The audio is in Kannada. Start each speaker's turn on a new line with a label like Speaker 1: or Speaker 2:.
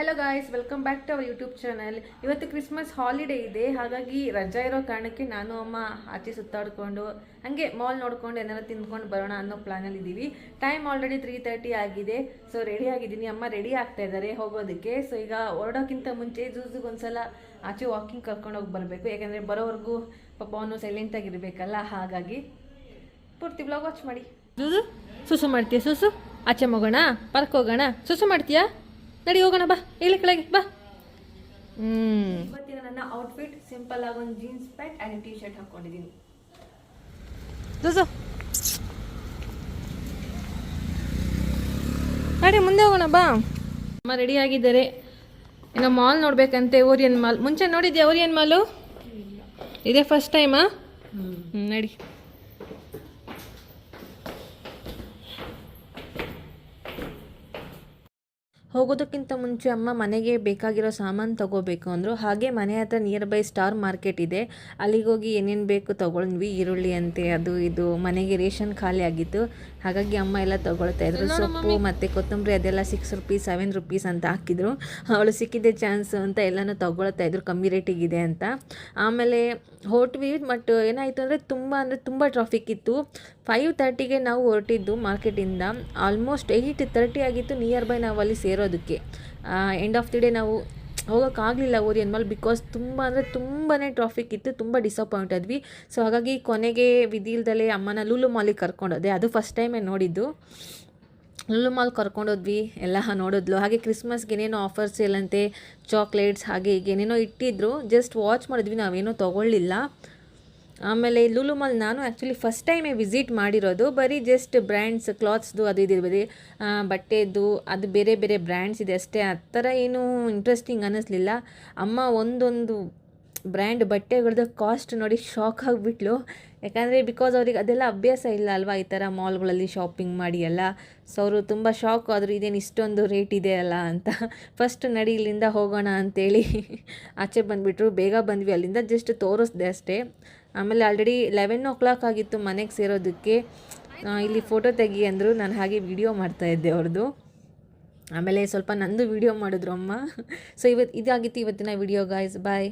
Speaker 1: Hello guys, welcome back to our YouTube channel. ಇವತ್ತು ಕ್ರಿಸ್ಮಸ್ ಹಾಲಿಡೇ ಇದೆ, ಹಾಗಾಗಿ ರಜಾ ಇರೋ ಕಾರಣಕ್ಕೆ ನಾನು ಅಮ್ಮ ಆಚೆ ಸುತ್ತಾಡಿಕೊಂಡು ಹಾಗೆ ಮಾಲ್ ನೋಡ್ಕೊಂಡು ಏನಾರು ತಿಂದ್ಕೊಂಡು ಬರೋಣ ಅನ್ನೋ ಪ್ಲಾನಲ್ಲಿ ಇದ್ದೀವಿ. ಟೈಮ್ ಆಲ್ರೆಡಿ 3:30 ಆಗಿದೆ. ಸೊ ರೆಡಿ ಆಗಿದ್ದೀನಿ, ಅಮ್ಮ ರೆಡಿ ಆಗ್ತಾ ಇದ್ದಾರೆ ಹೋಗೋದಕ್ಕೆ. ಸೊ ಈಗ ಹೊರಡೋಕ್ಕಿಂತ ಮುಂಚೆ ಒಂದ್ಸಲ ಆಚೆ ವಾಕಿಂಗ್ ಕರ್ಕೊಂಡು ಹೋಗಿ ಬರಬೇಕು, ಯಾಕಂದರೆ ಬರೋವರೆಗೂ ಪಾಪ ಅವನು ಸೈಲೆಂಟಾಗಿರಬೇಕಲ್ಲ. ಹಾಗಾಗಿ ಪೂರ್ತಿ ಬ್ಲಾಗ್ ವಾಚ್ ಮಾಡಿ. ಸುಸು ಮಾಡ್ತೀಯಾ? ಸುಸು ಆಚೆ ಹೋಗೋಣ, ಪಾರ್ಕ್ ಹೋಗೋಣ. ಸುಸು ಮಾಡ್ತೀಯಾ? ನಡಿ ಹೋಗೋಣ, ಬಾ ಹೇಳಿ ಕೆಳಗೆ ಬಾ. ಇವತ್ತಿನ ನನ್ನ ಔಟ್ಫಿಟ್ ಸಿಂಪಲ್ ಆಗಿ ಒಂದು jeans pant and T shirt ಹಾಕೊಂಡಿದ್ದೀನಿ. ನಡಿ ಮುಂದೆ ಹೋಗೋಣ ಬಾ. ಅಮ್ಮ ರೆಡಿ ಆಗಿದ್ದಾರೆ. ಈಗ ಮಾಲ್ ನೋಡ್ಬೇಕಂತೆ, ಓರಿಯನ್ ಮಾಲ್. ಮುಂಚೆ ನೋಡಿದ್ಯಾ ಓರಿಯನ್ ಮಾಲು? ಇದೇ ಫಸ್ಟ್ ಟೈಮಾ? ನಡಿ. ಹೋಗೋದಕ್ಕಿಂತ ಮುಂಚೆ ಅಮ್ಮ ಮನೆಗೆ ಬೇಕಾಗಿರೋ ಸಾಮಾನು ತೊಗೋಬೇಕು ಅಂದರು. ಹಾಗೆ ಮನೆ ಹತ್ರ ನಿಯರ್ ಬೈ ಸ್ಟಾರ್ ಮಾರ್ಕೆಟ್ ಇದೆ, ಅಲ್ಲಿಗೆ ಹೋಗಿ ಏನೇನು ಬೇಕು ತೊಗೊಂಡ್ವಿ. ಈರುಳ್ಳಿ ಅಂತೆ, ಅದು ಇದು, ಮನೆಗೆ ರೇಷನ್ ಖಾಲಿ ಆಗಿತ್ತು. ಹಾಗಾಗಿ ಅಮ್ಮ ಎಲ್ಲ ತೊಗೊಳ್ತಾ ಇದ್ರು. ಸೊಪ್ಪು ಮತ್ತು ಕೊತ್ತಂಬರಿ ಅದೆಲ್ಲ ₹6 ₹7 ಅಂತ ಹಾಕಿದ್ರು. ಅವಳು ಸಿಕ್ಕಿದ್ದೆ ಚಾನ್ಸು ಅಂತ ಎಲ್ಲನೂ ತೊಗೊಳ್ತಾ ಇದ್ರು, ಕಮ್ಮಿ ರೇಟಿಗಿದೆ ಅಂತ. ಆಮೇಲೆ ಹೊರಟ್ವಿ. ಬಟ್ ಏನಾಯಿತು ಅಂದರೆ ತುಂಬ ಟ್ರಾಫಿಕ್ ಇತ್ತು. 5:30ಗೆ ನಾವು ಹೊರಟಿದ್ದು ಮಾರ್ಕೆಟಿಂದ. ಆಲ್ಮೋಸ್ಟ್ 8:30 ಆಗಿತ್ತು ನಿಯರ್ ಬೈ ನಾವು ಅಲ್ಲಿ ಸೇರೋದಕ್ಕೆ. ಎಂಡ್ ಆಫ್ ದಿ ಡೇ ನಾವು ಹೋಗೋಕ್ಕಾಗಲಿಲ್ಲ ಓರಿಯನ್ ಮಾಲ್, ಬಿಕಾಸ್ ತುಂಬಾ ಟ್ರಾಫಿಕ್ ಇತ್ತು. ತುಂಬ ಡಿಸಪಾಯಿಂಟ್ ಆದ್ವಿ. ಸೊ ಹಾಗಾಗಿ ಕೊನೆಗೆ ವಿಧಿ ಇಲ್ದಲೇ ಅಮ್ಮನ ಲೂಲು ಮಾಲಿಗೆ ಕರ್ಕೊಂಡೋದೆ. ಅದು ಫಸ್ಟ್ ಟೈಮೇ ನೋಡಿದ್ದು. ಲೂಲು ಮಾಲ್ ಕರ್ಕೊಂಡೋದ್ವಿ, ಎಲ್ಲ ನೋಡಿದ್ಲು. ಹಾಗೆ ಕ್ರಿಸ್ಮಸ್ಗೆ ಏನೇನೋ ಆಫರ್ಸ್ ಇಲ್ಲಂತೆ, ಚಾಕ್ಲೇಟ್ಸ್ ಹಾಗೆ ಈಗ ಏನೇನೋ ಇಟ್ಟಿದ್ರು. ಜಸ್ಟ್ ವಾಚ್ ಮಾಡಿದ್ವಿ, ನಾವೇನೋ ತೊಗೊಳ್ಳಿಲ್ಲ. ಆಮೇಲೆ ಲೂಲು ಮಾಲ್ ನಾನು ಆ್ಯಕ್ಚುಲಿ ಫಸ್ಟ್ ಟೈಮೇ ವಿಸಿಟ್ ಮಾಡಿರೋದು. ಬರೀ ಜಸ್ಟ್ ಬ್ರ್ಯಾಂಡ್ಸ್, ಕ್ಲಾತ್ಸ್ದು ಅದು ಇದು ಬರೀ ಬಟ್ಟೆದು ಅದು ಬೇರೆ ಬೇರೆ ಬ್ರ್ಯಾಂಡ್ಸ್ ಇದೆ ಅಷ್ಟೇ. ಆ ಥರ ಏನೂ ಇಂಟ್ರೆಸ್ಟಿಂಗ್ ಅನ್ನಿಸ್ಲಿಲ್ಲ. ಅಮ್ಮ ಒಂದೊಂದು ಬ್ರ್ಯಾಂಡ್ ಬಟ್ಟೆಗಳದ್ದು ಕಾಸ್ಟ್ ನೋಡಿ ಶಾಕ್ ಆಗಿಬಿಟ್ಲು. ಯಾಕಂದರೆ ಬಿಕಾಸ್ ಅವ್ರಿಗೆ ಅದೆಲ್ಲ ಅಭ್ಯಾಸ ಇಲ್ಲ ಅಲ್ವಾ, ಈ ಥರ ಮಾಲ್ಗಳಲ್ಲಿ ಶಾಪಿಂಗ್ ಮಾಡಿ ಎಲ್ಲ. ಸೊ ಅವರು ತುಂಬ ಶಾಕ್ ಆದರು, ಇದೇನು ಇಷ್ಟೊಂದು ರೇಟ್ ಇದೆ ಅಲ್ಲ ಅಂತ. ಫಸ್ಟ್ ನಡಿ ಇಲ್ಲಿಂದ ಹೋಗೋಣ ಅಂತೇಳಿ ಆಚೆ ಬಂದುಬಿಟ್ರು. ಬೇಗ ಬಂದ್ವಿ ಅಲ್ಲಿಂದ, ಜಸ್ಟ್ ತೋರಿಸ್ದೆ ಅಷ್ಟೇ. ಆಮೇಲೆ ಆಲ್ರೆಡಿ 11 o'clock ಆಗಿತ್ತು ಮನೆಗೆ ಸೇರೋದಕ್ಕೆ. ಇಲ್ಲಿ ಫೋಟೋ ತೆಗಿ ಅಂದರು, ನಾನು ಹಾಗೆ ವಿಡಿಯೋ ಮಾಡ್ತಾಯಿದ್ದೆ ಅವ್ರದ್ದು. ಆಮೇಲೆ ಸ್ವಲ್ಪ ನಂದು ವಿಡಿಯೋ ಮಾಡಿದ್ರು ಅಮ್ಮ. ಸೊ ಇದಾಗಿತ್ತು ಇವತ್ತಿನ ವಿಡಿಯೋ ಗಾಯ್ಸ್. ಬಾಯ್.